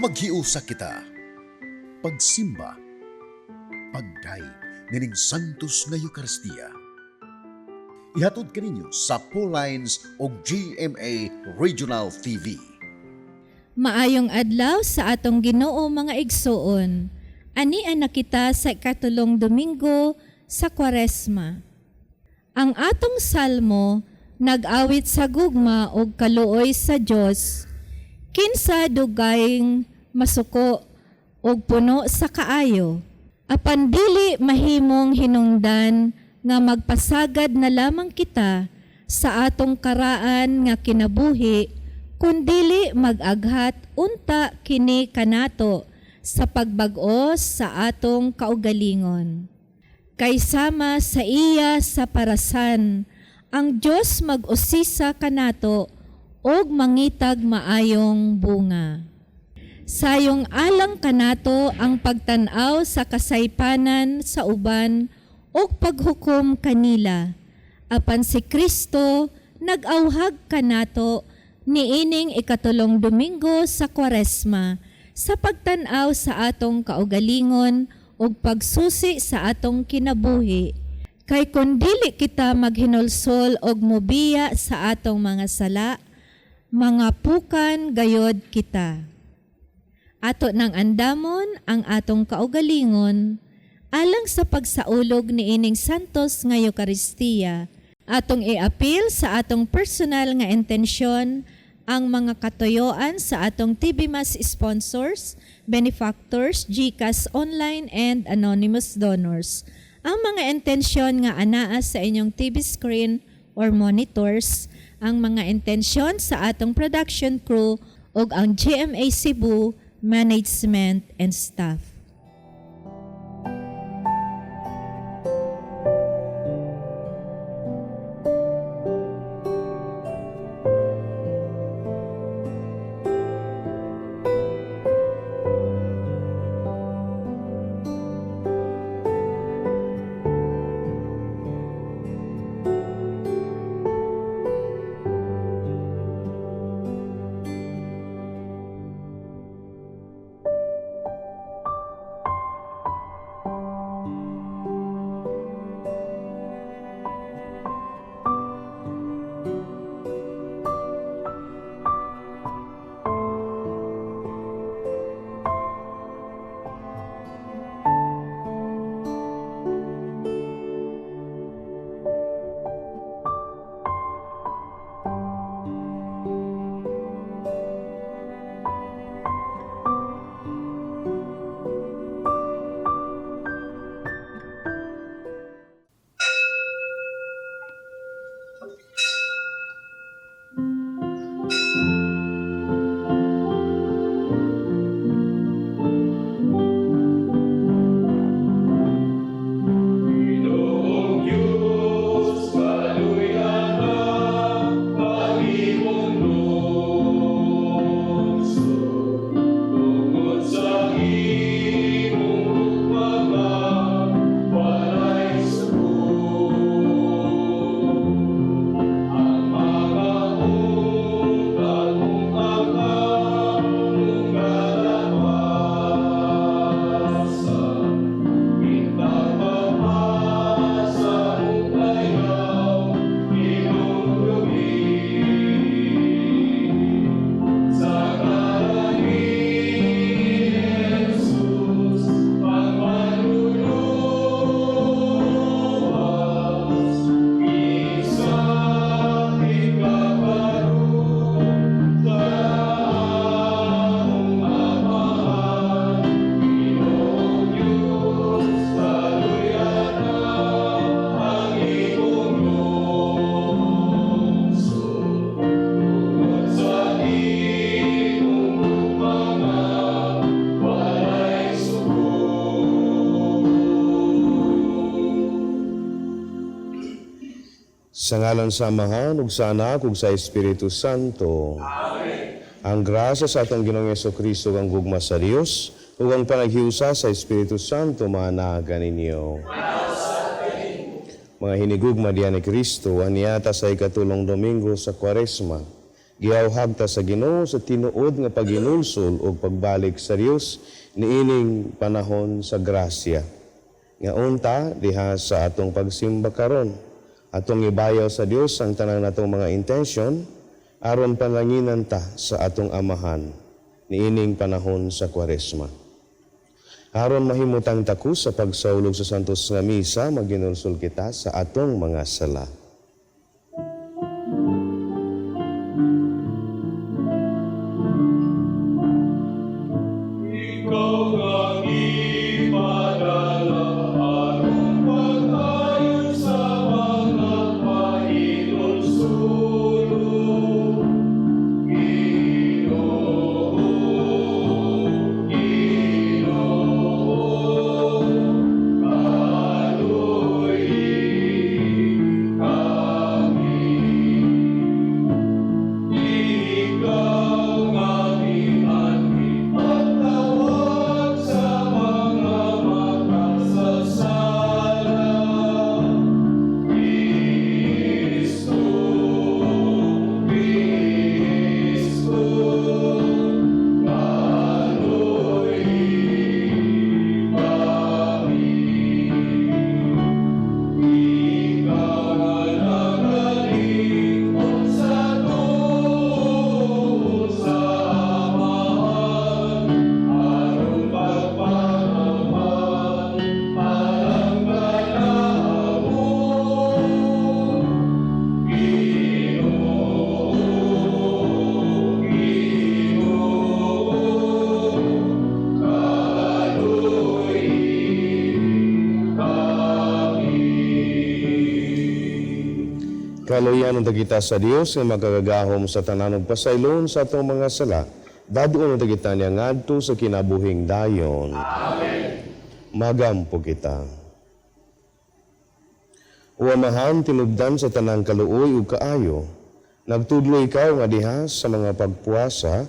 maghiusa kita. Pagsimba, pagday, nining santos nga Eucharistia. Ihatod kaninyo sa Pauline's o GMA Regional TV. Maayong adlaw sa atong Ginoo mga igsoon. Anian na kita sa ikatulong Domingo sa Kwaresma. Ang atong salmo nag-awit sa gugma og kaluoy sa Dios. Kinsa dugayng masuko og puno sa kaayo. Apan dili mahimong hinungdan nga magpasagad na lamang kita sa atong karaan nga kinabuhi, kundili mag-aghat unta kini kanato sa pagbag-o sa atong kaugalingon. Kay sama sa iya sa parasan, ang Dios mag-usisa kanato og mangitag maayong bunga. Sayong alang kanato ang pagtan-aw sa kasaypanan sa uban o paghukom kanila. Apan si Kristo nag-awhag kanato niining ikatulong Domingo sa Kwaresma sa pagtan-aw sa atong kaugalingon o pagsusi sa atong kinabuhi. Kay kundili kita maghinulsol og mobiya sa atong mga sala, mga pukan gayod kita. Ato nang andamon ang atong kaugalingon alang sa pagsaulog ni ining santos nga Eucharistia. Atong i-appeal sa atong personal nga intensyon ang mga katuyoan sa atong TV Mass sponsors, benefactors, GCash online and anonymous donors. Ang mga intensyon nga anaa sa inyong TV screen or monitors, ang mga intensyon sa atong production crew ug ang GMA Cebu management and staff. Sa ngalan sa Amahan, ug sa Anak, ug sa Espiritu Santo. Amen. Ang grasya sa atong Ginoong Jesucristo, ang gugma sa Dios, ug ang panaghiusa sa Espiritu Santo, managa ninyo. Mga hinigugma diyan ni Kristo, aniyata sa ikatulong Domingo sa Kwaresma, Gihawhag ta sa Ginoo sa tinuod nga paginulsol o pagbalik sa Dios niining panahon sa grasya. Nga unta diha sa atong pagsimba karon, atong ibayaw sa Dios ang tanang natong mga intensyon aron pananginan ta sa atong amahan niining panahon sa Kwaresma. Aron mahimutang taku sa pagsaulog sa santos nga misa, maginulsol kita sa atong mga sala. Kaluyan ang dagita sa Dios nga magagahom sa tananog pasaylon sa atong mga sala. Daduon ang dagita niya ngadto sa kinabuhing dayon. Amen. Magampo kita. O Amahan, tinubdan sa tanang kaluoy ug kaayo, nagtudlo ikaw nga diha sa mga pagpuasa,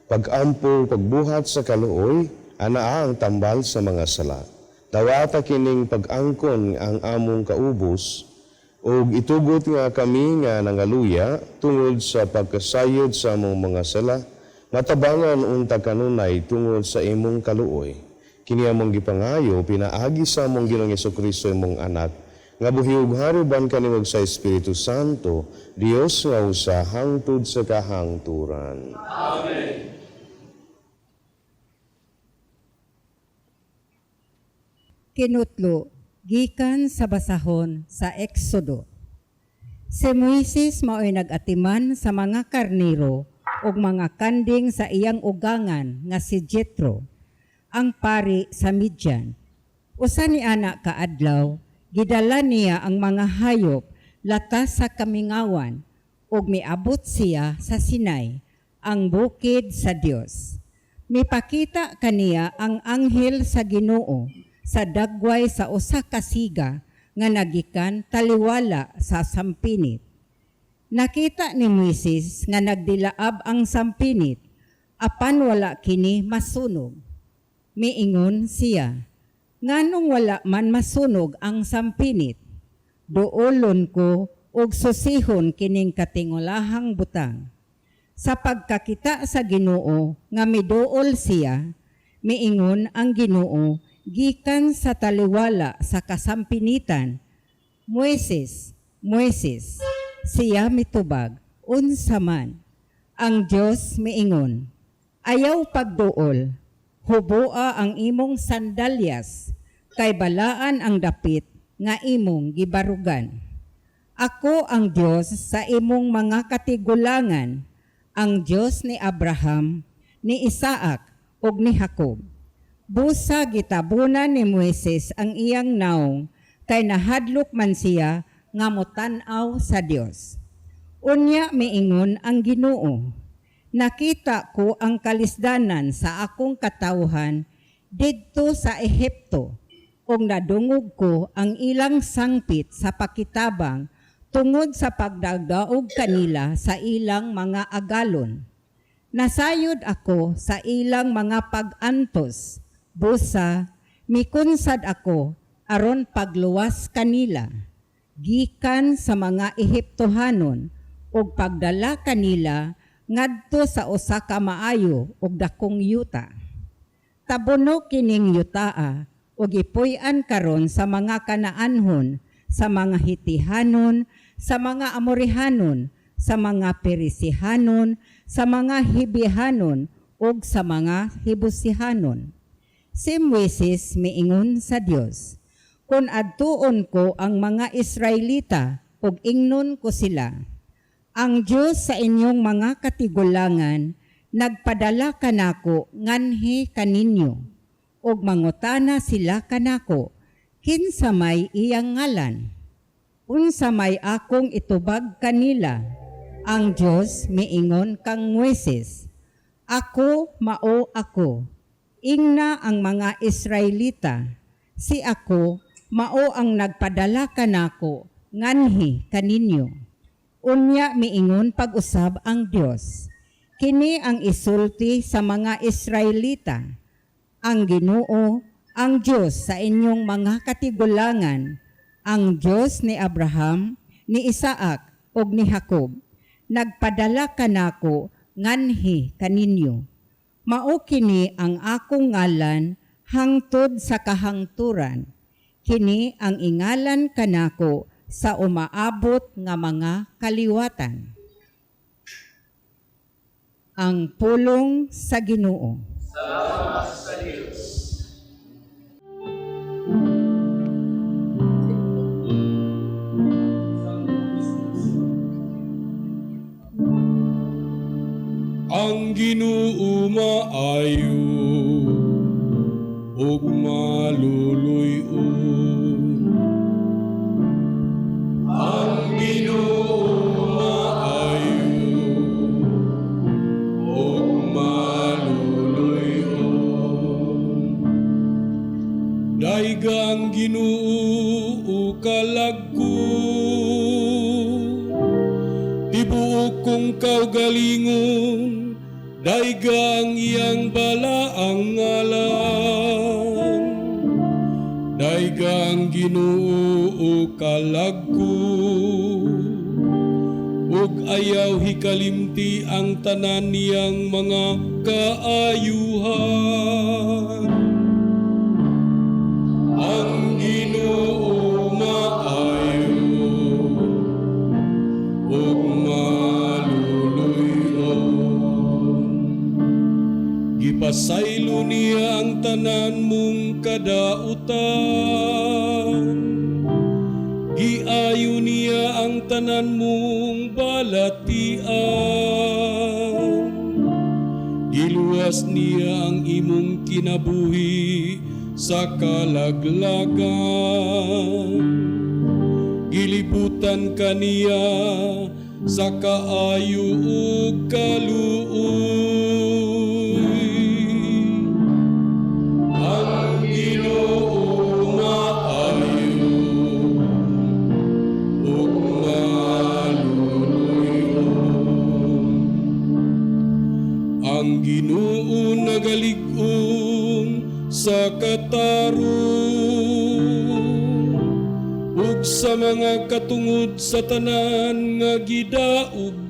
pagampo, pagbuhat sa kaluoy, anaa ang tambal sa mga sala. Dawata kining pag-angkon ang among kaubos, ug itugot nga kami nga nangaluya tungod sa pagkasayod sa among mga sala, matabangan unta kanunay tungod sa imong kaluoy. Kini among gipangayo, pinaagi sa among Ginoong Jesucristo imong anak, nga buhi ug hariban kaniwag sa Espiritu Santo, Dios nga usa hangtod sa kahangturan. Amen. Kinutlo, gikan sa basahon sa Exodo. Si Moises mao'y nag-atiman sa mga karniro ug mga kanding sa iyang ugangan nga si Jethro, ang pari sa Midian. Usa ni ana kaadlaw, gidala niya ang mga hayop latas sa kamingawan ug miabot siya sa Sinai, ang bukid sa Dios. Mipakita kaniya ang anghel sa Ginoo sa dagway sa usa ka siga nga nagikan taliwala sa sampinit. Nakita ni Moises nga nagdilaab ang sampinit, apan wala kini masunog. Miingon siya, nganong wala man masunog ang sampinit? Duolon ko ug susihon kining katingulahang butang. Sa pagkakita sa Ginoo nga miduol siya, miingon ang Ginoo gikan sa taliwala sa kasampinitan, Moises, Moises, siya mitubag, unsa man. Ang Dios miingon, ayaw pagduol, huboa ang imong sandalyas, kay balaan ang dapit nga imong gibarugan. Ako ang Dios sa imong mga katigulangan, ang Dios ni Abraham, ni Isaac, ug ni Jacob. Busa gitabunan ni Moises ang iyang naong, kay nahadlok man siya nga motan-aw sa Dios. Unya miingon ang Ginoo, nakita ko ang kalisdanan sa akong katawhan didto sa Ehipto, ug nadungog ko ang ilang sangpit sa pakitabang tungod sa pagdadaog kanila sa ilang mga agalon. Nasayod ako sa ilang mga pag-antos, busa, mikunsad ako aron pagluwas kanila, gikan sa mga Ehiptohanon, ug pagdala kanila ngadto sa usa ka maayo ug dakong yuta. Tabuno kining yutaa ug ipuy-an karon sa mga Kanaanhon, sa mga Hitihanon, sa mga Amorihanon, sa mga Perisihanon, sa mga Hibihanon ug sa mga Hibusihanon. Si Moises miingon sa Dios, kung adtuon ko ang mga Israelita ug ingnon ko sila, ang Dios sa inyong mga katigulangan nagpadala kanako nganhi kaninyo, ug mangutana sila kanako, kinsa may iyang ngalan? Unsa may akong itubag kanila? Ang Dios miingon kang Moises, ako mao ako. Ingna ang mga Israelita, si ako mao ang nagpadala kanako nganhi kaninyo. Unya miingon pag-usab ang Dios, kini ang isulti sa mga Israelita, ang Ginoo, ang Diyos sa inyong mga katigulangan, ang Diyos ni Abraham, ni Isaac, ug ni Jacob, nagpadala kanako nganhi kaninyo. Mao kini ang akong ngalan hangtod sa kahangturan. Kini ang ingalan kanako sa umaabot nga mga kaliwatan. Ang pulong sa Ginoo. Salamat sa Diyos. Ang Ginoo maayo ug maluluy-on. Ang Ginoo maayo ug maluluy-on. Daiga ang Ginoo kalagko, tibuok kong kaugalingon, daigang iyang balaang ngalan. Daigang Ginoo kalagko, ug ayaw hikalimti ang tanan niyang mga kaayuhan. Ang Ginoo maayo ug gipasaylo niya ang tanan mong kadautan. Giayo niya ang tanan mong balatian. Giluwas niya ang imong kinabuhi sa kalaglagan. Gilibutan kaniya sa kaayo ug kaluoy. Ang Ginoo maayo ug maluluy-on. Ang Ginoo nagalig-on sa katarong ug sa mga katungod sa tanan nga gidaog-daog.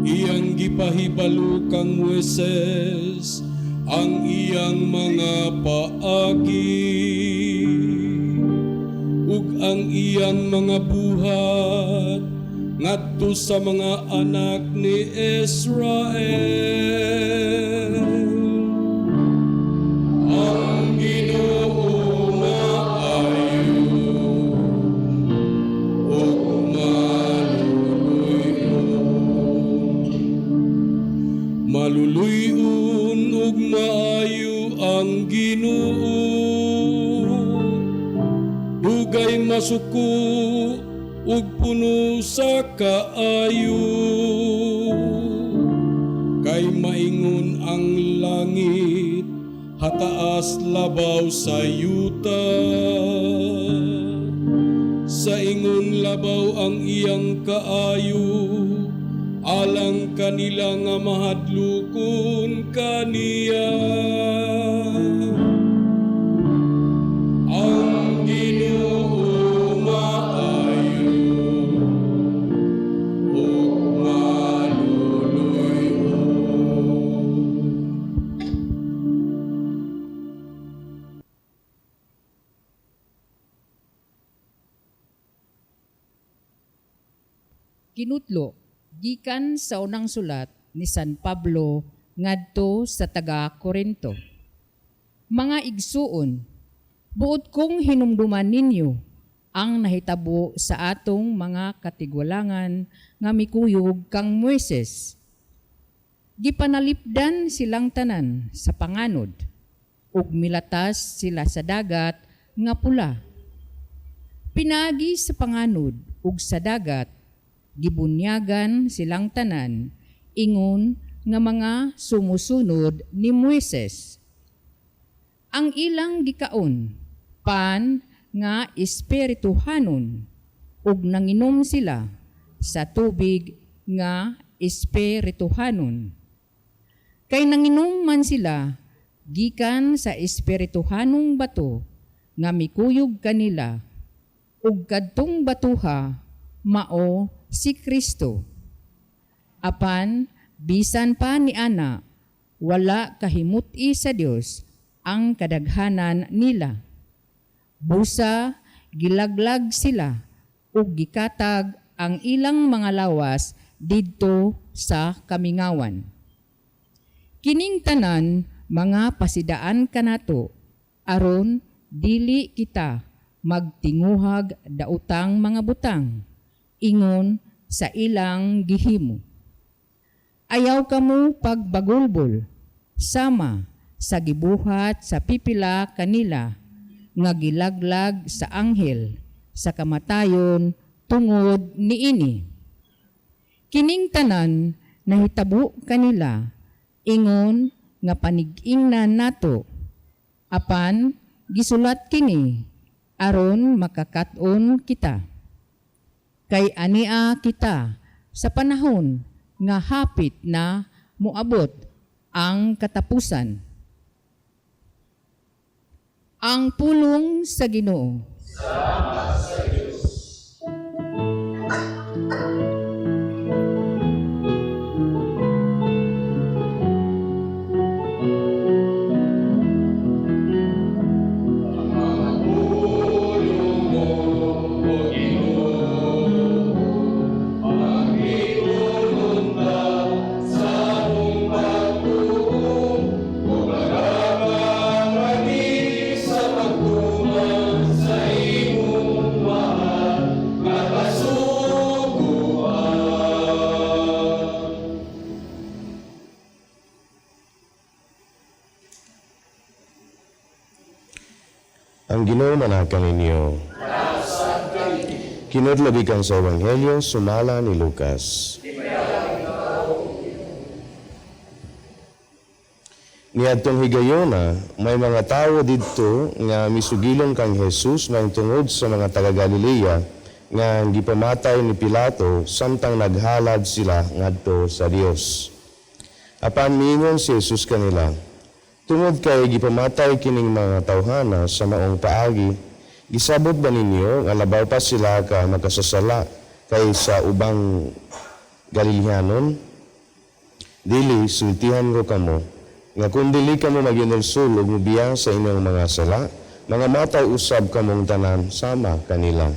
Iyang gipahibalo kang Moises ang iyang mga paagi ug ang iyang mga buhat ngadto sa mga anak ni Israel. Ang Ginoo maayo ug maluluy-on ug maayo ang Ginoo. Dugay masuko ug puno sa kaayo. Kay maingon ang langit, hataas labaw sa yuta. Sa ingon labaw ang iyang kaayo, alang kanila nga mahadlukon kaniya. Ang Ginoo maayo ug Kinutlo, gikan sa unang sulat ni San Pablo ngadto sa taga-Korinto. Mga igsuon, buot kong hinumduman ninyo ang nahitabo sa atong mga katigwalangan nga mikuyog kang Moises. Gipanalipdan silang tanan sa panganod, ug milatas sila sa dagat nga pula. Pinagi sa panganod ug sa dagat, gibunyagan silang tanan, ingon nga mga sumusunod ni Moises. Ang ilang gikaon, pan nga espirituhanon, ug nanginom sila sa tubig nga espirituhanon. Kay nanginom man sila, gikan sa espirituhanong bato nga mikuyog kanila, ug kadtong batuha mao si Kristo. Apan bisan pa ni ana, wala kahimuti sa Dios ang kadaghanan nila. Busa gilaglag sila ug gikatag ang ilang mga lawas didto sa kamingawan. Kining tanan mga pasidaan kanato aron dili kita magtinguhag daotang mga butang ingon sa ilang gihimo. Ayaw kamo pagbagulbol sama sa gibuhat sa pipila kanila nga gilaglag sa anghel sa kamatayon tungod niini. Kining tanan nahitabo kanila ingon nga panig-ingnan nato, apan gisulat kini aron makakaton kita. Kay ania kita sa panahon nga hapit na moabot ang katapusan. Ang pulong sa Ginoo. Ang Ginoo manakan ninyo. Kinudlabi kang sa Ebanghelyo, sumala ni Lucas. Niadtong higayona, may mga tawo didto nga misugilon kang Jesus nang tungod sa mga taga Galilea nga gipamatay ni Pilato samtang naghalad sila ngadto sa Dios. Apan miingon si Jesus kanila, tungod kay gipamatay kining mga tawhana sa maong paagi, gisabot ba ninyo nga labaw pa sila ka makasasala kay sa ubang Galileanon? Dili, sultihan ko kamo, nga kung dili kamo maginulsul ug mubiya sa inyong mga sala, mga matay usab kamong tanan sama kanila.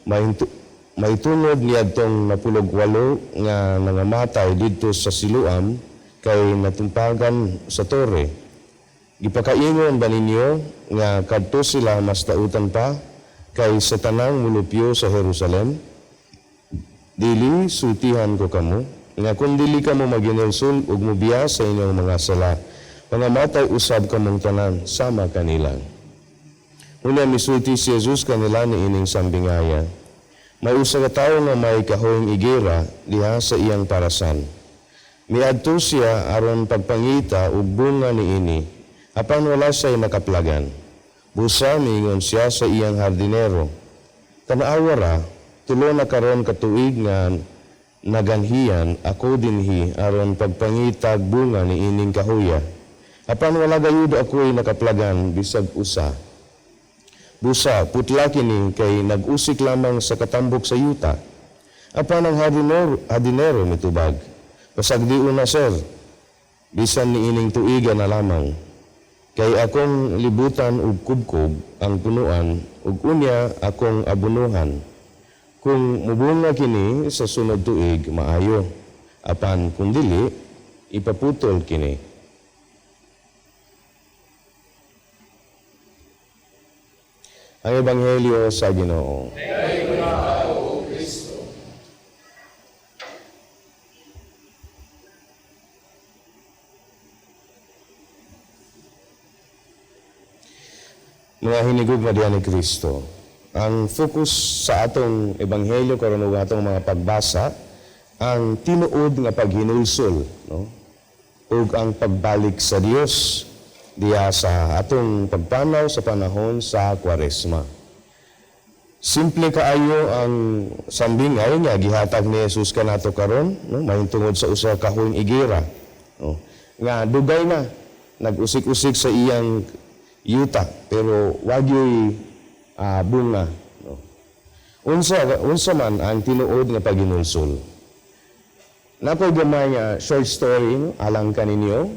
May tunod niadtong napulog-walo nga nangamatay didto sa Siloam, kay natumpagan sa tore. Gipakaingon ba ninyo nga kadto sila mas tautan pa kay sa tanang mulupyo sa Jerusalem? Dili, sultihan ko kamo, nga kung dili kamo maginulsul ug mubiya sa inyong mga sala, mga matay usab kamong tanan sama kanila. Una misulti si Jesus kanila ni ining sambingaya. May usa ka tawo nga may kahoyng igera diha sa iyang parasan. Miadto siya aron pagpangita ug bunga niini, apan wala siya'y nakaplagan. Busa miingon siya sa iyang hardinero, tanaawa ra, tulo na karon katuig nga naganhiyan ako dinhi aron pagpangita bunga niining kahoya. Apan wala gayud ako'y nakaplagan bisag usa. Busa, putla kini kay nag-usik lamang sa katambok sa yuta. Apan ang hardinero mitubag, pasagdi una sir, bisan ni ining tuiga na lamang. Kay akong libutan ug kubkob ang punuan, ug unya akong abunuhan. Kung mubunga kini sa sunod tuig, maayo. Apan kung dili, ipaputol kini. Ang Ebanghelyo sa Ginoo. Mga hinigog na diyan ni Kristo, ang focus sa atong Ebanghelyo karon ug atong mga pagbasa, ang tinuod nga paghinulsol, no? Ug ang pagbalik sa Dios diya sa atong pagpanaw sa panahon sa Kwaresma. Simple kaayo ang sambingay nga gihatag ni Jesus kanato karon, no? Mahintungod sa usa ka huwing igira, no? Nga dugay na nag-usik-usik sa iyang yuta pero wagyoy bunga, no? Unsa man ang tinuod nga paghinulsol. Nakoy gamay nga short story, no? Alang kaninyo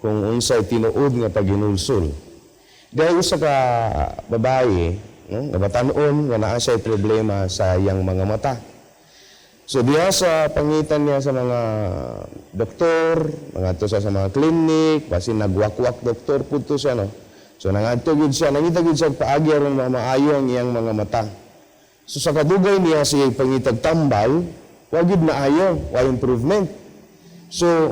kung unsay tinuod nga paghinulsol. Dahil usa ka babae, no? Nabatan-on nga naa siya problema sa iyang mga mata. So diya sa pangitan niya sa mga doktor, mga to sa mga klinik, basin nagwakwak doktor pudto siya, no? So nangadto gyud siya, nangita gyud siya paagi aron maayo ang iyang mga mata. So sa kadugay niya siya pangitag tambal, wa gyud maayo, wa improvement. So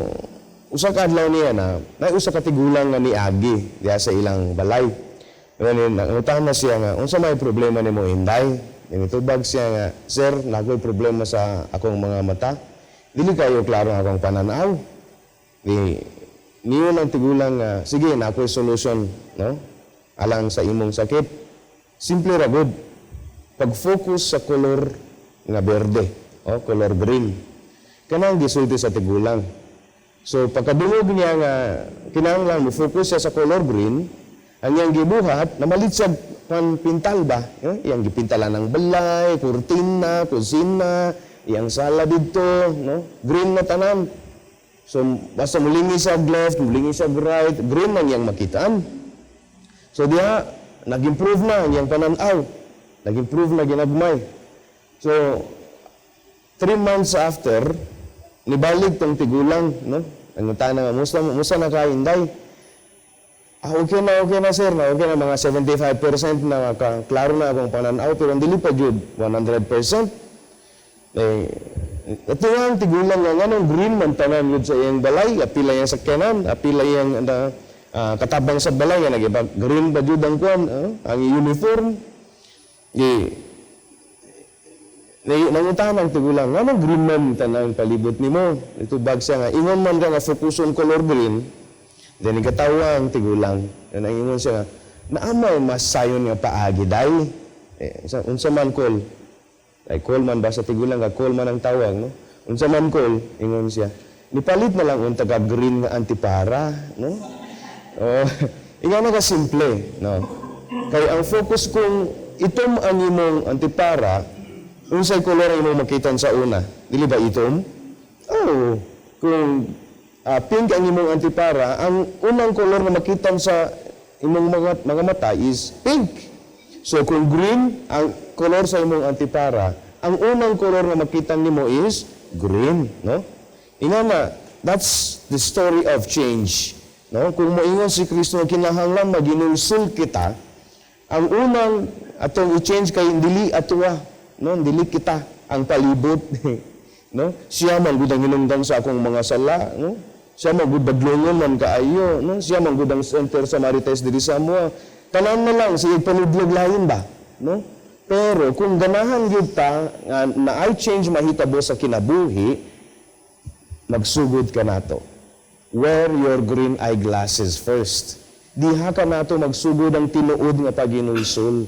usa ka adlaw niya na usa ka tigulang nga niagi diya sa ilang balay. Ngayon nangutana na siya nga unsa may problema nimo Inday? Nitubag siya nga, sir, nakoy problema sa akong mga mata. Dili kayo klaro ang akong pananaw. Niyo lang tigulang nga, sige, nakoy solution, no? Alang sa imong sakit. Simple ra gud. Pag-focus sa color nga berde, o color green. Kanang gisulti sa tigulang. So pagkadungog niya nga kinahanglan mo focus siya sa color green, ang iyang gibuhat namalit siya pan pintal ba? Iyang gipintalan ng balay, kurtina, kusina, iyang sala dito, no? Green na tanan. So basta mulingi sa left, mulingi sa right, green ang iyang makitaan. So diha nag-improve na ang iyang pananaw. Nag-improve na ginagmay. So 3 months after nibalik tong tigulang, no? Ang tanang musta na kay Inday? Okay na sir, okay na mga 75% na klaro na akong pananaw pero dili pa jud 100%. Ito nga ang tigulang nga nganong green man tanan yun sa iyang balay, apila yung sakyanan, apila yung katabang sa balay, nagiba green ba jud ang kuwan, ang uniform. Nanguntahan ang tigulang, nganong green man tanan palibot nimo? Ito bag siya nga, ingon man ka nga fokuson color green, then ikatawa ang tigulang. Ingon siya nga, naamay mas sayon nga paagi dahi. Unsa man call? Ay call man ba sa tigulang ka, call man ang tawag, no? Unsa man call, ingon siya. Nipalit na lang unta ka green nga antipara, no? Oh, ingon na ka simple, no? Kaya ang focus kung itom ang imong antipara, unsay kolor ang imong makita sa una? Dili ba itom? Oh, kung pink ang imong antipara, ang unang kolor na makita sa imong mga mata is pink. So kung green ang kolor sa imong antipara, ang unang kolor na makita nimo is green, no? Ingana, that's the story of change, no? Kung moingon si Kristo nga kinahanglan maginulsol kita, ang unang atong i-change kay dili atuwa, no? Dili kita ang palibot, no? Siya man gud ang hinungdan sa akong mga sala, no? Siya man gud badlongon man kaayo, no? Siya man gud ang center sa Marites diri sa amoa. Tanan na lang siya panudlog lain ba, no? Pero kung ganahan gyud ta na I change mahitabo sa kinabuhi, magsugod ka nato. Wear your green eyeglasses first. Diha ka nato magsugod ang tinuod nga paghinulsol.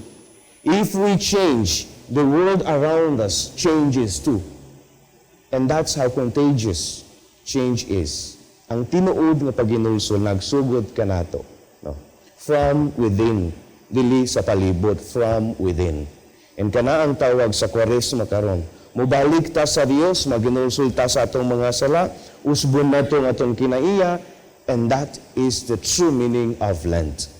If we change, the world around us changes too. And that's how contagious change is. Ang tinuod nga paghinulsol nagsugod ka nato, no? From within, dili sa palibot, from within. And kana ang tawag sa Kwaresma karon. Mubalik ta sa Dios, maginulsol ta sa atong mga sala, usbon nato ang atong kinaiya, and that is the true meaning of Lent.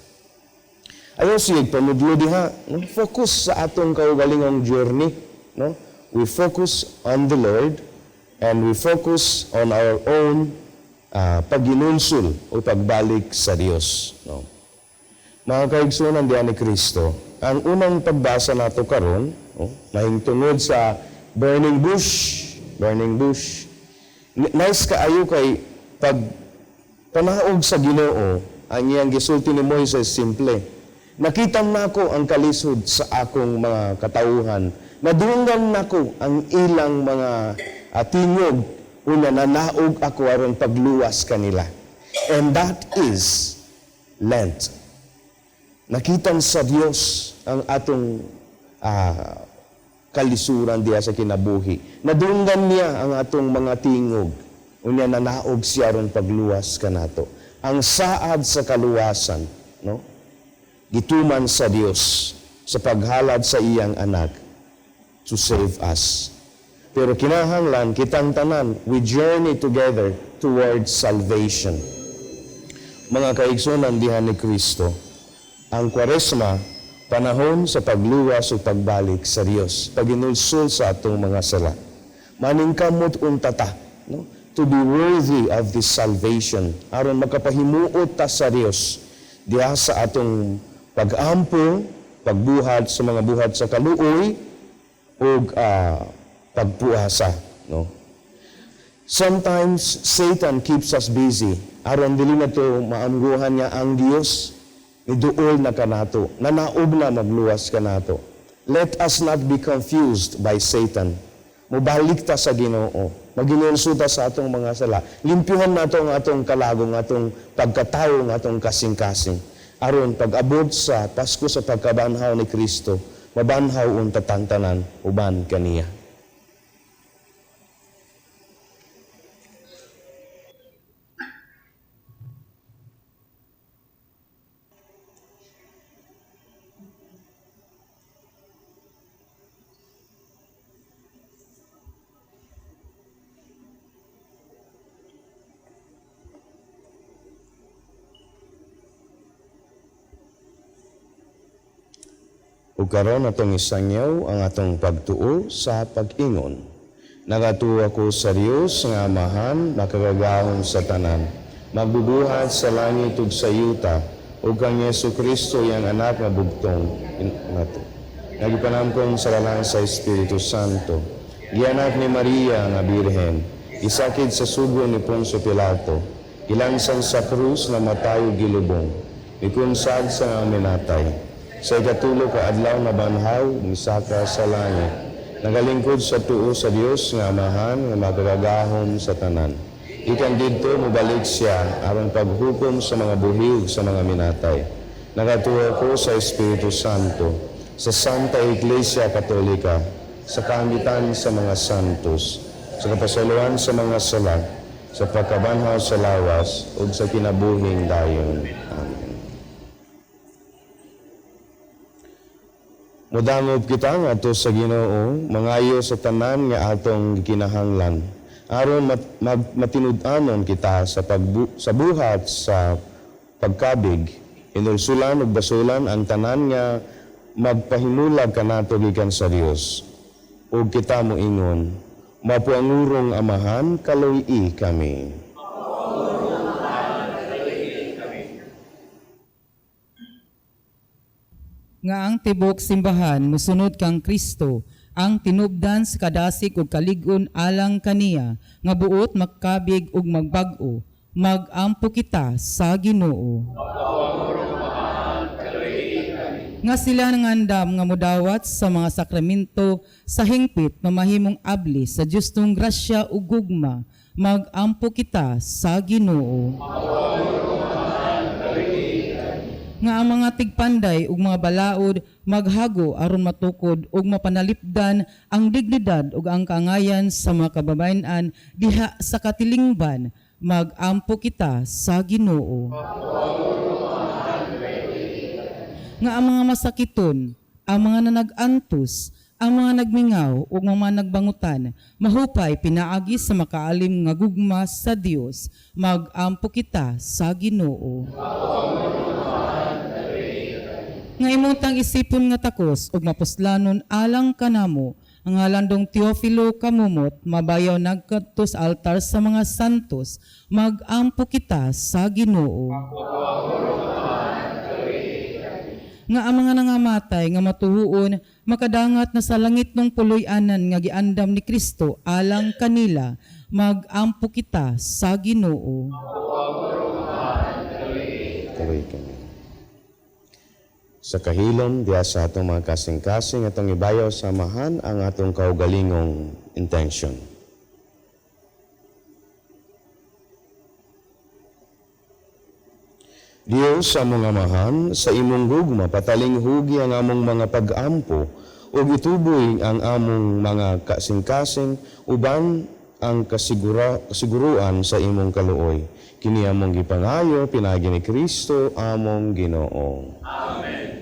Ayaw siya panudlo diha, no? Focus sa atong kaugalingong journey, no? we focus on the Lord and we focus on our own pagginunsul o pagbalik sa Dios. No? Mga kaigsunan diyan ni Kristo, ang unang pagbasa nato karon, nahingtungod sa burning bush. Nice kaayo kay pag panaog sa Ginoo, ang iyang gisulti ni Moises simple. Nakitam nako ang kalisod sa akong mga katauhan. Nadunggan nako ang ilang mga tingog, una nanaog ako aron pagluwas kanila. And that is Lent. Nakitan sa Dios ang atong kalisuran diya sa kinabuhi. Nadunggan niya ang atong mga tingog. Unya nanaog siya ron pagluwas kanato. Ang saad sa kaluwasan, no? Gituman sa Dios sa paghalad sa iyang anak to save us. Pero kinahanglan kitang tanan, we journey together towards salvation. Mga kaigsunan diha ni Kristo, ang Kwaresma panahon sa pagluwas o pagbalik sa Dios, paginulsul sa atong mga sala. Maningkamot untata, no? To be worthy of this salvation, aron makapahimuot ta sa Dios diha sa atong pag-ampo, pagbuhat sa mga buhat sa kaluoy o pagpuasa, no? Sometimes Satan keeps us busy aron dili nato maamguhan niya ang Dios. Iduol na kanato, nanaog na magluwas kanato. Let us not be confused by Satan. Mubalik ta sa Ginoo. Maginunsuta sa atong mga sala. Limpyuhan nato ang atong kalagong, atong pagkatawo, atong kasing-kasing. Aron pag-abot sa Pasko sa pagkabanhaw ni Kristo, mabanhaw unta tanan uban kaniya. Ug karon atong isangyaw ang atong pagtuo sa pag-ingon. Nagatuo ako sa Dios nga Amahan, nakagagahom sa tanan, magbubuhat sa langit ug sa yuta, ug kang Jesu-Kristo yang anak nga bugtong nato. Nagipanamkon sa lalang sa Espiritu Santo, gianak ni Maria nga Birhen, isakid sa sugo ni Poncio Pilato, ilansang sa krus na matayo gilubong, ikunsad sa nga minatay. Sa ikatulo ka adlaw na banhaw, misaka sa langit. Nagalingkod sa tuo sa Dios nga Amahan nga magagahom sa tanan. Ikan didto mobalik siya aron paghukom sa mga buhi ug sa mga minatay. Nagatuo ko sa Espiritu Santo, sa Santa Iglesia Katolika, sa kaangitan sa mga santos, sa kapasaluan sa mga sala, sa pagkabanhaw sa lawas ug sa kinabuhing dayon. Amen. Mudangop kita nga ato sa Ginoo, mangayo sa tanan nga atong kinahanglan. Aron matinud-anon kita sa buhat sa pagkabig, inulsulan ug basulan ang tanan nga magpahimulag kanato gikan sa Dios. Ug kita moingon, mapuangurong Amahan, kaluy-i kami. Nga ang tibok simbahan musunod kang Kristo, ang tinubdan sa kadasik ug kalig-on alang kaniya, nga buot magkabig ug magbag-o, magampo kita sa Ginoo. Nga sila nangandam nga mudawat sa mga sakramento sa hingpit mamahimong abli sa Dios tong grasya ug gugma, magampo kita sa Ginoo. Nga ang mga tigpanday ug mga balaod maghago aron matukod ug mapanalipdan ang dignidad ug ang kaangayan sa mga kababayen-an diha sa katilingban, magampo kita sa Ginoo. Nga ang mga masakiton, ang mga nanag-antos, ang mga nagmingaw ug mga nagbangutan, mahupay pinaagi sa makaalim nga gugma sa Dios, magampo kita sa Ginoo. Nga imutang isipon nga takos ug mapuslanon alang kanamo, ang halandong Teofilo kamumot, mabayaw nagkadto sa altar sa mga santos, magampo kita sa Ginoo. Nga ang mga nangamatay nga matuhuon, makadangat na sa langit ng puloy-anan nga giandam ni Kristo alang kanila, magampo kita sa Ginoo. Tuloy kami. Sa kahilom, diya sa atong mga kasing-kasing, atong ibayaw samahan ang atong kaugalingong intention. Diyos sa among amahan, sa imong gugma, pataling hugi ang among mga pag-ampo, o gituboy ang among mga kasing-kasing, uban ang kasiguruan sa imong kaluoy. Kini among gipangayo, pinagi ni Kristo, among Ginoo. Amen.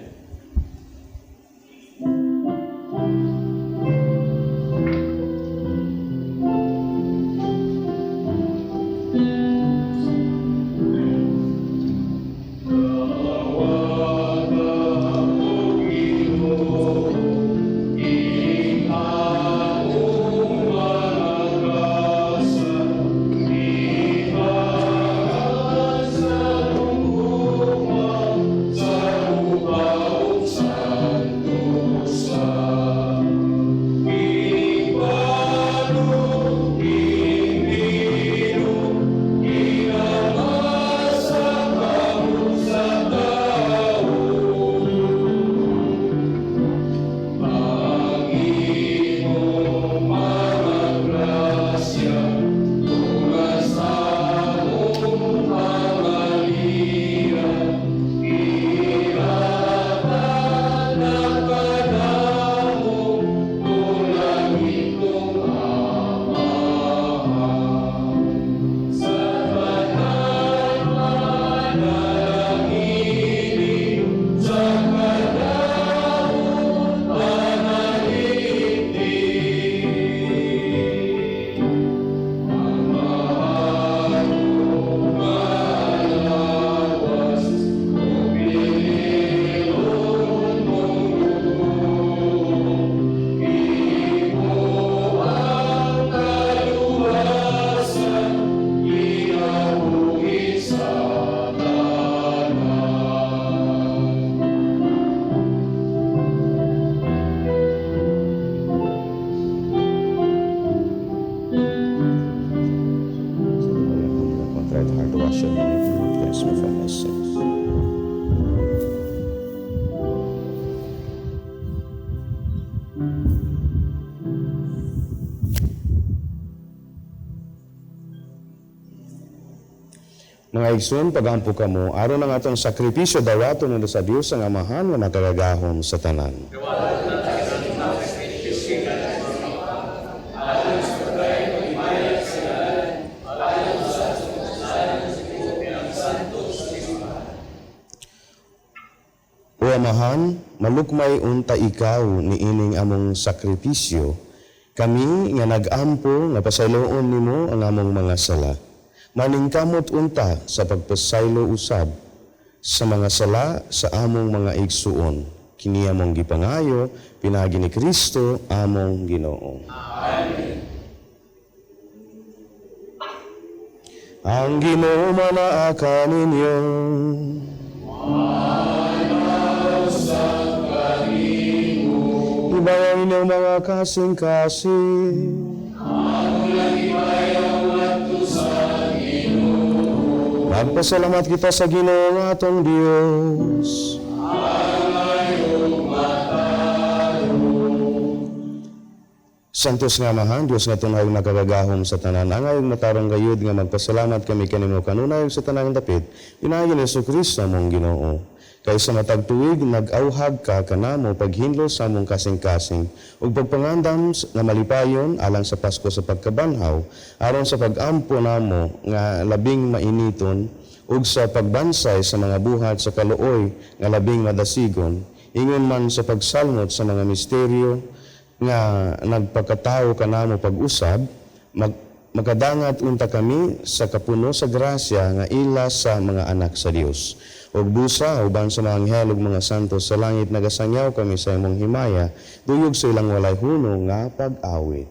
Mga igsoon, pagampo kamo, aron ang atong sakripisyo dawaton nila sa Dios ang amahan nga nakagagahom sa tanan. O amahan, malukmay unta ikaw ni ining among sakripisyo, kami nga nagampo nga pasayloon nimo ang among mga sala. Maningkamot unta sa pagpasaylo usab sa mga sala sa among mga igsuon. Kini among gipangayo, pinagi ni Kristo, among Ginoo. Amen. Ang Ginoo manaaka ninyo. Ibayaw ninyong mga kasing-kasing. Magpasalamat kita sa Ginoo nga atong Dios. Santos nga amahan, Dios nga tunay nakagagahom sa tanan. Angayong matarong gayud nga magpasalamat kami kanimo kanunay sa tanang dapit. Pinaagi ni Jesucristo among Ginoo. Kaysa matagtuig, nag-auhag ka kanamo paghinlo sa among kasing-kasing ug pagpangandam nga malipayon alang sa Pasko sa pagkabanhaw aron sa pag-ampo namo nga labing mainiton ug sa pagbansay sa mga buhat sa kaluoy nga labing madasigon ingon man sa pagsalmot sa mga misteryo nga nagpakatawo kanamo pag-usab makadangat unta kami sa kapuno sa grasya nga ila sa mga anak sa Dios. ug busa uban sa mga anghel ug mga santos sa langit nagasangyaw kami sa imong himaya duyog sa ilang walay hunong nga pag-awit.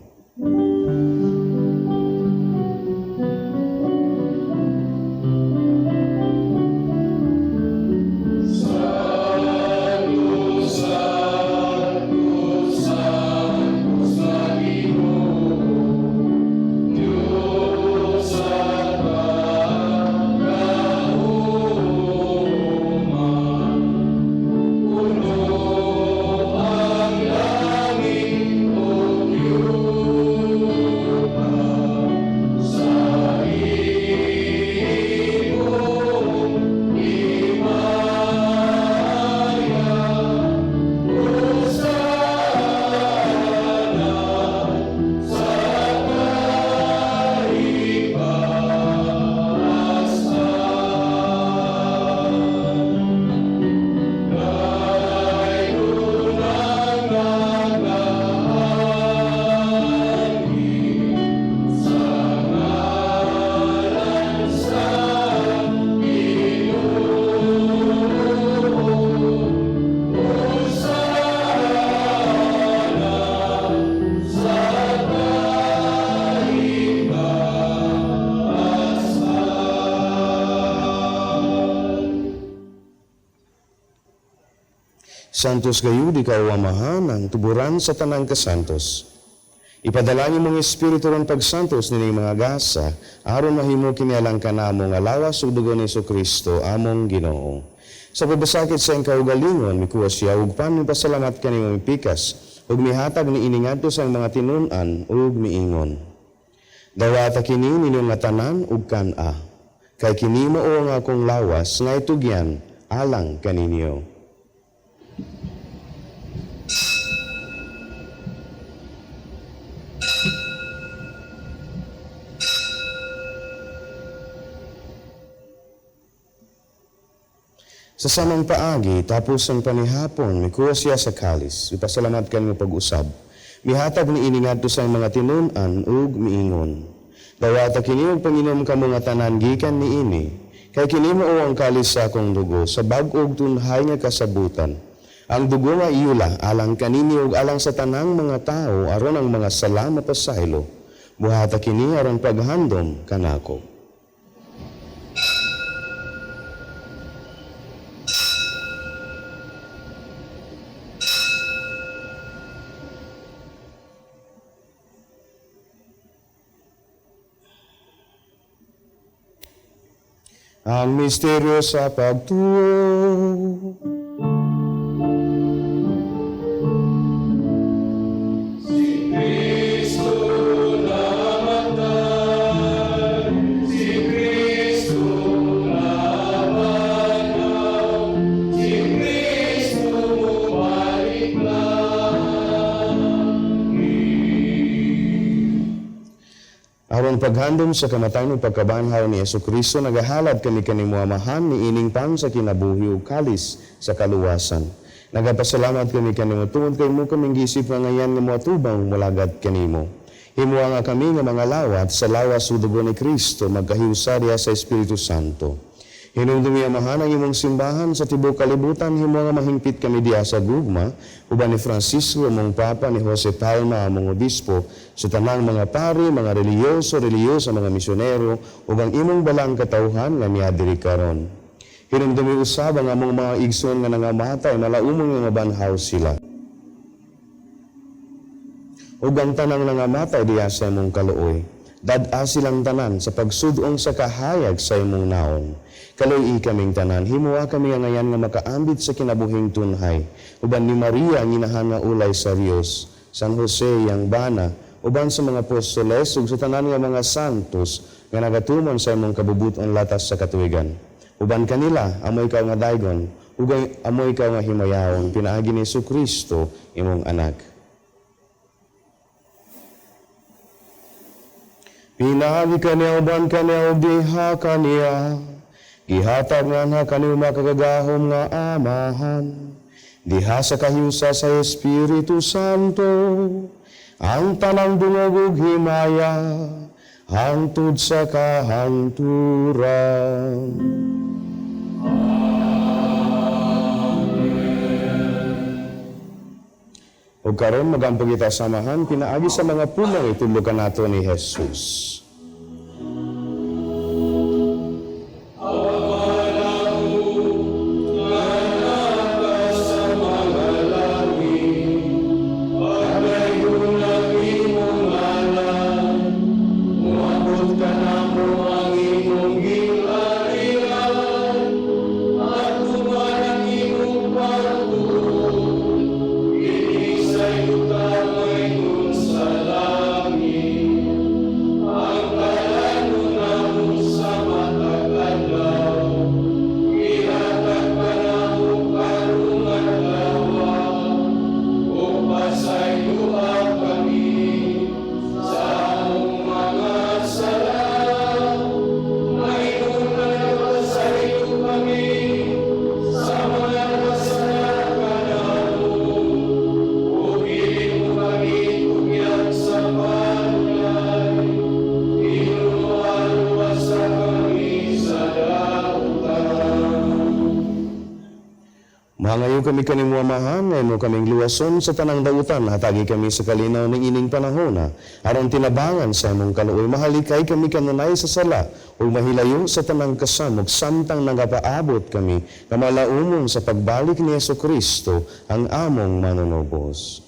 Santos gayud ikaw amahan ang tuburan sa tanang kasantos. Ipadala niyo mong Espiritu ron pagsantos nining mga gasa, aron mahimo kinialang kanamo nga lawas ug dugo ni Jesucristo among Ginoo. Sa pabasakit sa iyang kaugalingon, mikuha siya ug pasalamat kanimo mipikas, ug mihatag ni iningadto sa mga tinun-an ug miingon. Dawata kini ninyong nga tanan ug kan-a, kay kini mao nga akong lawas nga itugyan alang kaninyo. Sa samang paagi, tapos ang panihapon, mikuha siya sa kalis. Ipasalamat ka ng pag-usab. Mihatag ni iningadto sa mga tinun-an ug miingon. Dawata kini og panginom ka mga tanan gikan ni ini. Kay kini mao ang kalis sa akong dugo sa bag-og tunhay nga kasabutan. Ang dugo nga iyula alang kanini ug alang sa tanang mga tao aron ang mga sala mapasaylo. Buhata kini aron paghandom kanako. Ang misteryo sa pagtuo. Aron paghandom sa kamatay ng pagkabanhaw ni Jesucristo, nagahalad kami kanimo amahan ni ining pan sa kinabuhi ug kalis sa kaluwasan. Nagapasalamat kami kanimo tungod kay mo kaming gisip nga ngayan nga moatubang mulagad kanimo. Himuha nga kami nga mga lawat sa lawas ug dugo ni Kristo magkahiusarya sa Espiritu Santo. Hinumdumi amahan ang imong simbahan sa tibuok kalibutan, himuha nga mahingpit kami diha sa gugma, uban ni Francisco among Papa, ni Jose Palma among obispo, sa tanang mga pari, mga reliyoso, mga misyonero, ug ang imong balang katawhan nga miadiri karon. Hinumdumi usab ang among mga igsoon nga nangamatay, malaumon nga mabanhaw sila. Ug ang tanang nangamatay diha sa imong kaluoy, dad-a silang tanan sa pagsudong sa kahayag sa imong naon. Kaloy kaming tanan, himuha kami nga ngayan nga makaambit sa kinabuhing tunhay. Uban ni Maria, nginahan nga ulay sa Diyos, San Jose, yang bana, uban sa mga apostoles, ug sa tanan nga mga santos, nga nagatumon sa imong kabubuton latas sa katuigan. Uban kanila, amo ikaw nga daygon, ug amo ikaw nga himayawon, pinaagi ni Jesucristo, imong anak. Pinaagi kaniya, uban kaniya, ug diha kaniya, ihatag nga kanimo makagagahom nga amahan, diha sa kahiusa sa Espiritu Santo, ang tanang dungog ug himaya, hangtod sa kahanturan. O karon magampo kita samahan pinaagi sa mga punong itulukan nato ni Jesus. Mangayo kami kanimo amahan, ngayon mo kaming luwason sa tanang dautan, hatagi kami sa kalinaw ng ining panahona, aron tinabangan sa imong kaluoy, mahalikay kami kanunay sa sala, o mahilayo sa tanang kasamog, samtang nagapaabot kami, na malaumon sa pagbalik ni Jesucristo, ang among manunobos.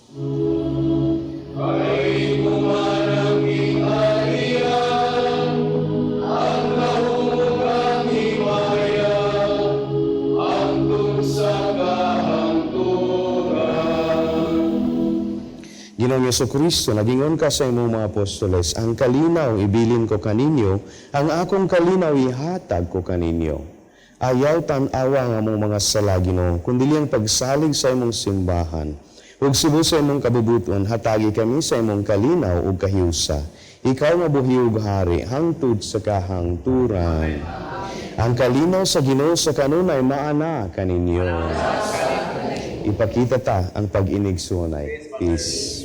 Ginoong Jesucristo, nagingon ka sa imong mga apostoles, ang kalinaw ibilin ko kaninyo, ang akong kalinaw ihatag ko kaninyo. Ayaw tan-awa nga mong mga sala, Ginoo, kundi ang pagsalig sa imong simbahan. Ug subo sa imong kabubuton, hatagi kami sa imong kalinaw ug kahiusa. Ikaw nga buhi ug hari, hangtod sa kahangturan. Ang kalinaw sa Ginoo sa kanunay maana kaninyo. Ipakita ta ang pag-inigsunay. Peace.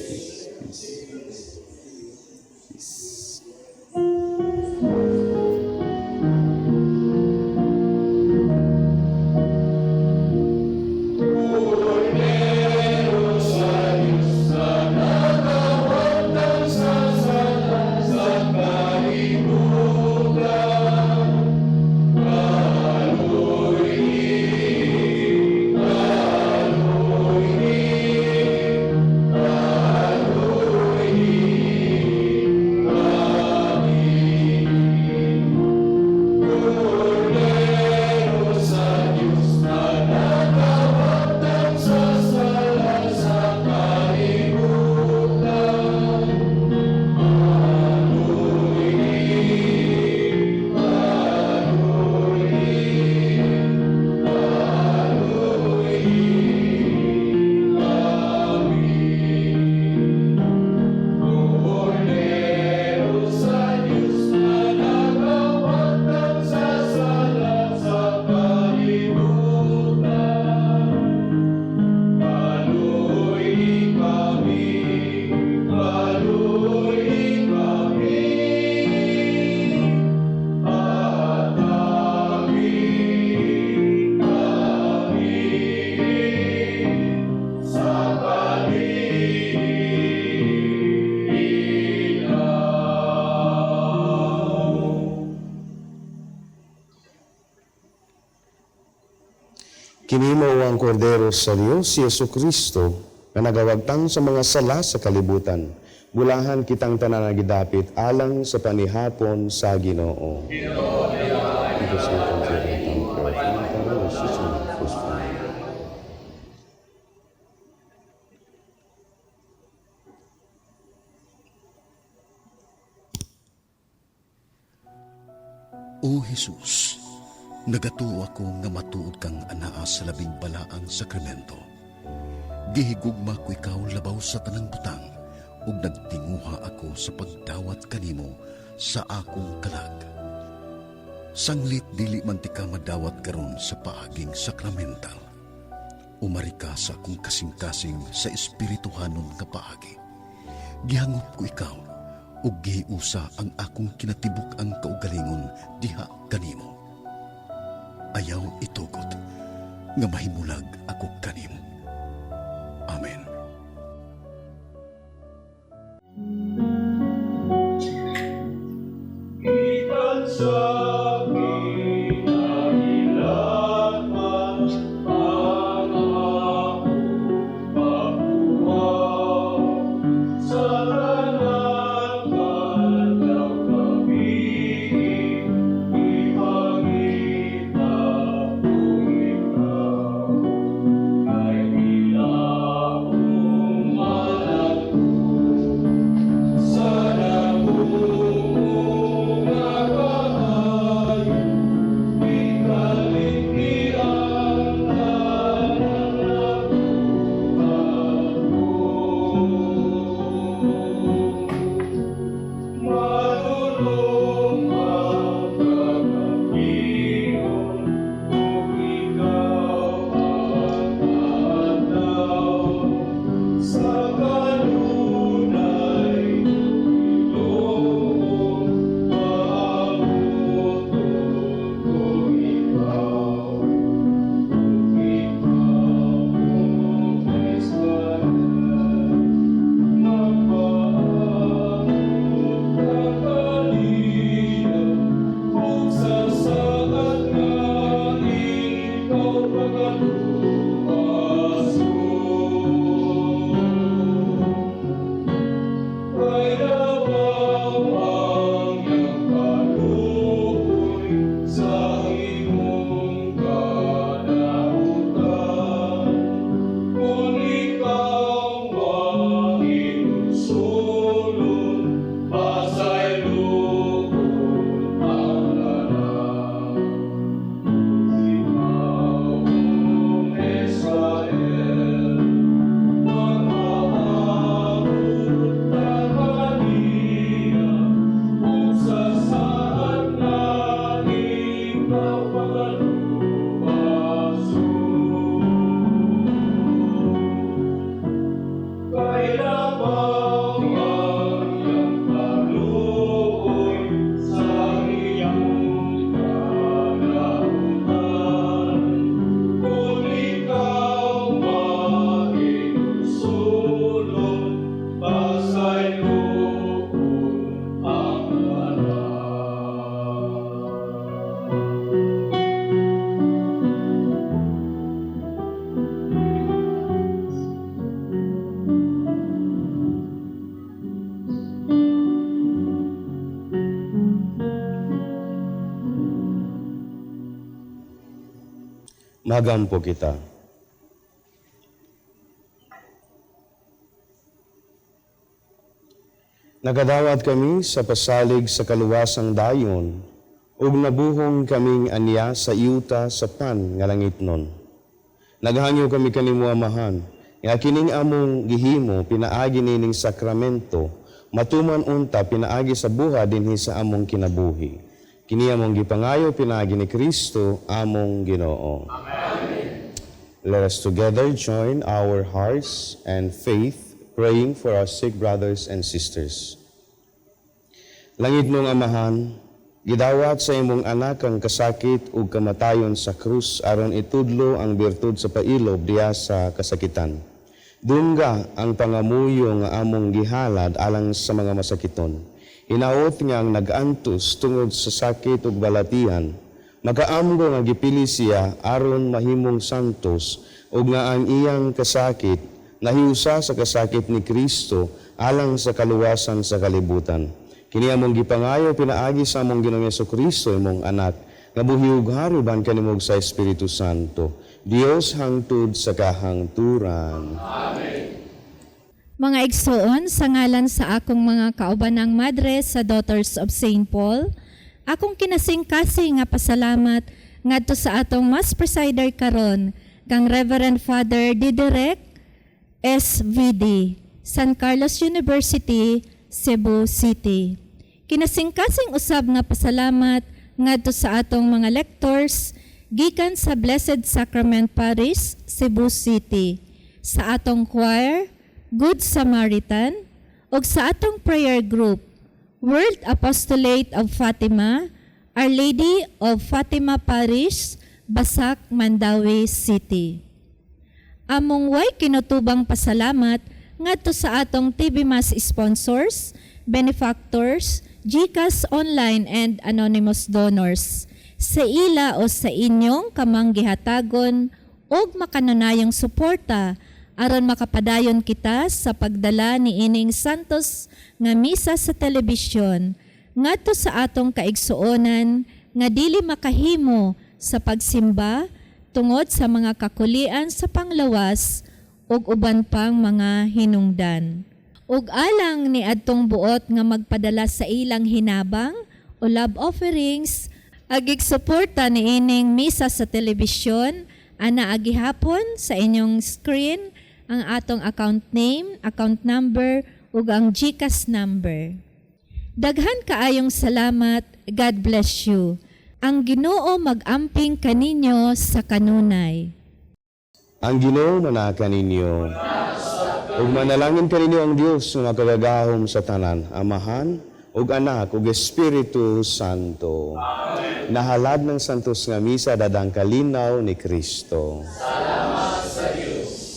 Kinimo ang kordero sa Dios, si Jesucristo, na nagawagtang sa mga sala sa kalibutan. Bulahan kitang tanan nagidapit alang sa panihapon sa Ginoo. O Jesus, nagatuo ako nga matuod kang anaa sa labing balaang sakramento. Gihigugma ko ikaw labaw sa tanang butang, ug nagtinguha ako sa pagdawat kanimo sa akong kalag. Sanglit dili man ti ka madawat karon sa paaging sakramental. Umari ka sa akong kasing-kasing sa espirituhanon nga paagi. Gihangop ko ikaw, ug gihiusa ang akong kinatibuk ang kaugalingon diha kanimo. Ayaw itugot nga mahimulag ako kanimo. Amen. Magampo kita. Nagadawat kami sa pasalig sa kaluwasang dayon, ug nabuhong kaming aniya sa iyuta sa pan nga langitnon. Naghangyo kami kanimo amahan, nga kining among gihimo pinaagi nining sakramento, matuman unta pinaagi sa buha dinhi sa among kinabuhi. Kini among gipangayo pinaagi ni Kristo among Ginoo. Amen. Let us together join our hearts and faith praying for our sick brothers and sisters. Langit nung amahan, gidawat sa imong anak ang kasakit ug kamatayon sa krus aron itudlo ang birtud sa pailob diya sa kasakitan. Dungga ang pangamuyo nga among gihalad alang sa mga masakiton. Hinaot nga ang nag-antos tungod sa sakit ug balatian, makaamgo nga gipili siya aron mahimong santos ug nga ang iyang kasakit nahiusa sa kasakit ni Kristo alang sa kaluwasan sa kalibutan. Kini among gipangayo pinaagi sa among Ginoong Jesucristo imong anak, nga buhi ug haruban kanimog sa Espiritu Santo, Dios hangtod sa kahangturan. Amen. Mga igsoon, sa ngalan sa akong mga kaubanang madre sa Daughters of St. Paul, akong kinasing-kasing nga pasalamat ngadto sa atong Mass Presider karon kang Reverend Father Diderek SVD, San Carlos University, Cebu City. Kinasing-kasing usab nga pasalamat ngadto sa atong mga lectors gikan sa Blessed Sacrament Parish, Cebu City, sa atong choir, Good Samaritan, ug sa atong prayer group, World Apostolate of Fatima, Our Lady of Fatima Parish, Basak, Mandawi City. Among way kinutubang pasalamat ngadto sa atong TV Mass sponsors, benefactors, GCash online and anonymous donors. Sa ila o sa inyong kamang gihatagon og makanunayong suporta aron makapadayon kita sa pagdala ni ining santos nga misa sa telebisyon ngadto sa atong kaigsuonan nga dili makahimo sa pagsimba tungod sa mga kakulian sa panglawas ug uban pang mga hinungdan. Ug alang ni adtong buot nga magpadala sa ilang hinabang o love offerings, agig suporta ni ining misa sa telebisyon, ana agihapon sa inyong screen ang atong account name, account number ug ang GCash number. Daghan kaayong salamat. God bless you. Ang Ginoo mag-amping kaninyo sa kanunay. Ang Ginoo manaka ninyo. Ug manalangin kaninyo ang Dios nga makagagahom sa tanan, Amahan, ug Anak, ug Espiritu Santo. Amen. Nahalad ng santos nga misa dadang kalinaw ni Kristo. Salamat sa Dios.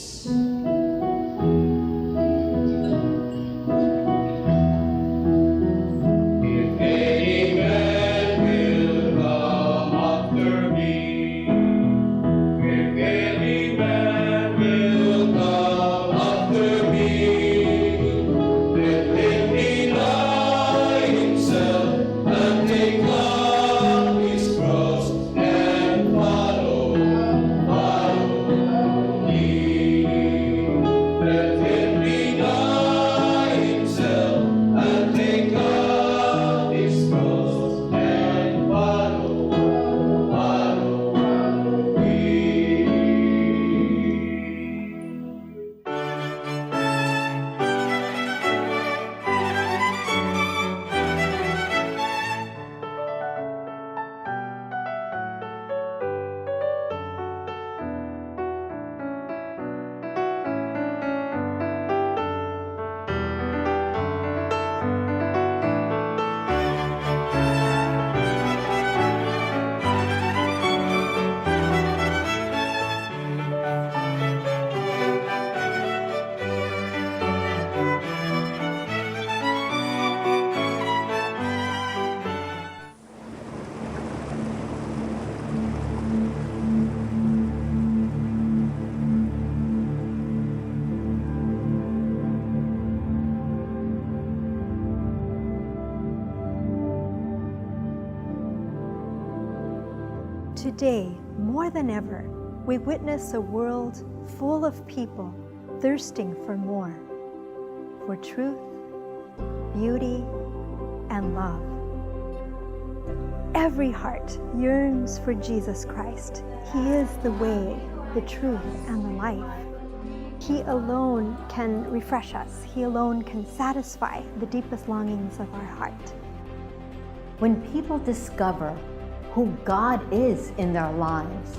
Today, more than ever, we witness a world full of people thirsting for more, for truth, beauty, and love. Every heart yearns for Jesus Christ. He is the way, the truth, and the life. He alone can refresh us. He alone can satisfy the deepest longings of our heart. When people discover who God is in their lives,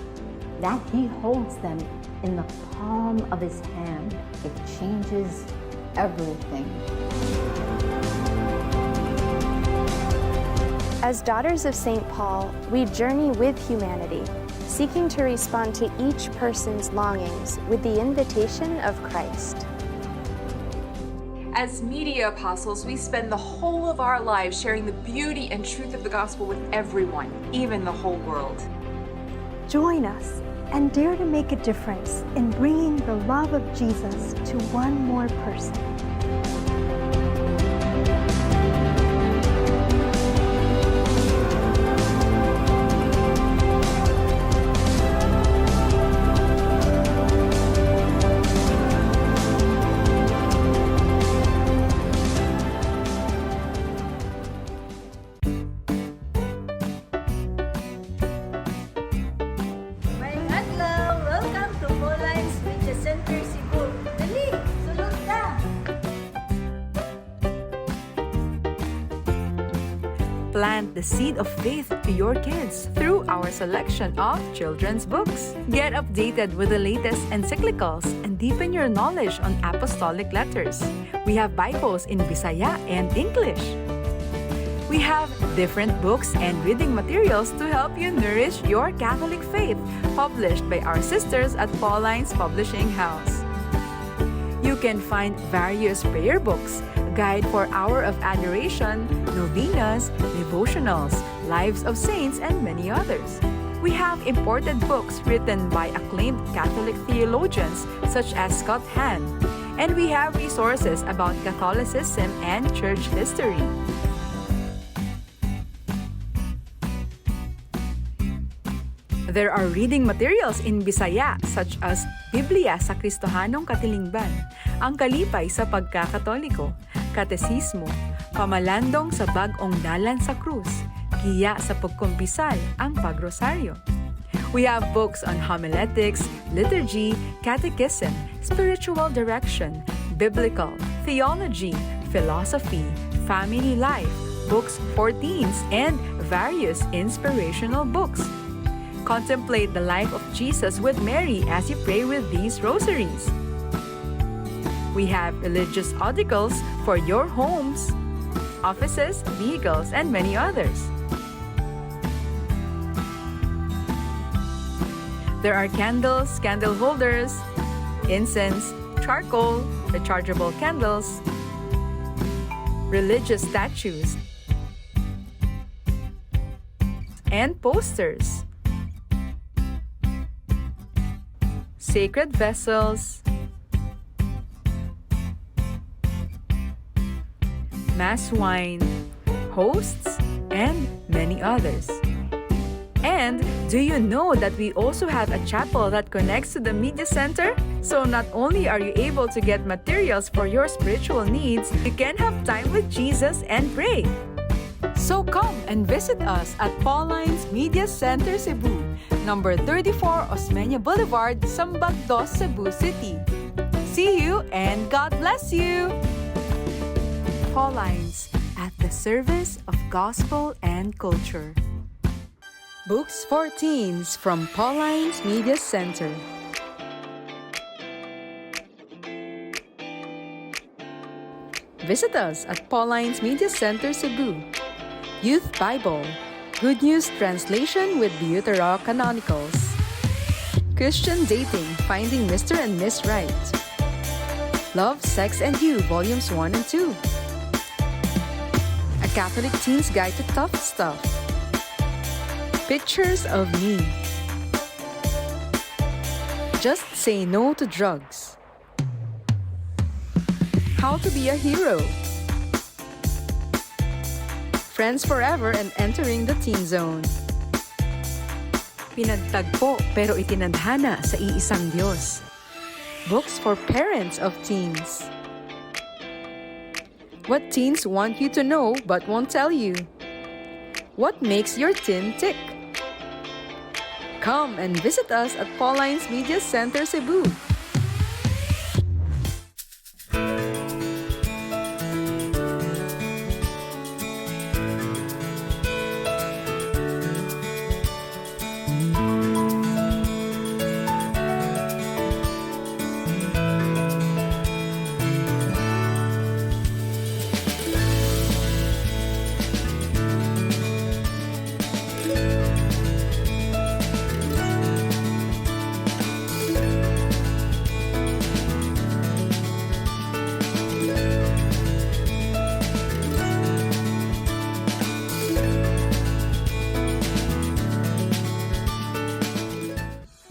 that He holds them in the palm of His hand, it changes everything. As daughters of St. Paul, we journey with humanity, seeking to respond to each person's longings with the invitation of Christ. As media apostles, we spend the whole of our lives sharing the beauty and truth of the gospel with everyone, even the whole world. Join us and dare to make a difference in bringing the love of Jesus to one more person. Plant the seed of faith to your kids through our selection of children's books. Get updated with the latest encyclicals and deepen your knowledge on apostolic letters. We have Bibles in Bisaya and English. We have different books and reading materials to help you nourish your Catholic faith, published by our sisters at Pauline's Publishing House. You can find various prayer books, a guide for Hour of Adoration, novenas, devotionals, lives of saints, and many others. We have imported books written by acclaimed Catholic theologians such as Scott Hahn, and we have resources about Catholicism and church history. There are reading materials in Bisaya such as Biblia sa Kristohanong Katilingban, Ang Kalipay sa Pagkakatoliko, Katesismo, Pamalandong sa Bag-ong Dalan sa Krus, Giya sa Pagkumpisal, Ang Pagrosaryo. We have books on homiletics, liturgy, catechism, spiritual direction, biblical, theology, philosophy, family life, books for teens, and various inspirational books. Contemplate the life of Jesus with Mary as you pray with these rosaries. We have religious articles for your homes, offices, vehicles, and many others. There are candles, candle holders, incense, charcoal, rechargeable candles, religious statues, and posters. Sacred vessels, mass wine, hosts, and many others. And do you know that we also have a chapel that connects to the media center? So not only are you able to get materials for your spiritual needs, you can have time with Jesus and pray. So come and visit us at Pauline's Media Center Cebu, number 34 Osmeña Boulevard, Sambag 2, Cebu City. See you and God bless you! Pauline's, at the service of gospel and culture. Books for Teens from Pauline's Media Center. Visit us at Pauline's Media Center Cebu. Youth Bible, Good News Translation with Deutero Canonicals, Christian Dating, Finding Mr. and Miss Right, Love, Sex, and You, Volumes 1 and 2, A Catholic Teen's Guide to Tough Stuff, Pictures of Me, Just Say No to Drugs, How to Be a Hero, Friends Forever and Entering the Teen Zone, Pinagtagpo pero itinadhana sa iisang Diyos. Books for parents of teens. What teens want you to know but won't tell you. What makes your teen tick? Come and visit us at Pauline's Media Center, Cebu.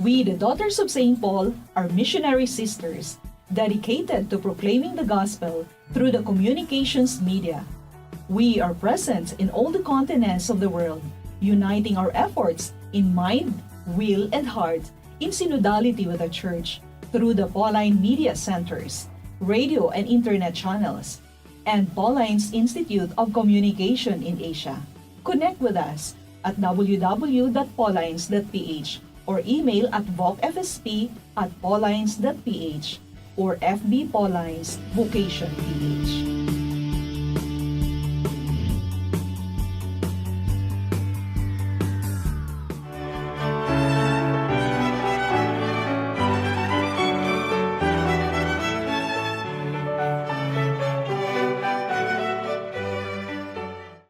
We, the Daughters of St. Paul, are missionary sisters dedicated to proclaiming the gospel through the communications media. We are present in all the continents of the world, uniting our efforts in mind, will, and heart in synodality with the Church through the Pauline Media Centers, radio and internet channels, and Pauline's Institute of Communication in Asia. Connect with us at www.paulines.ph or email at vocfsp@paulines.ph or FB Paulines Vocation PH.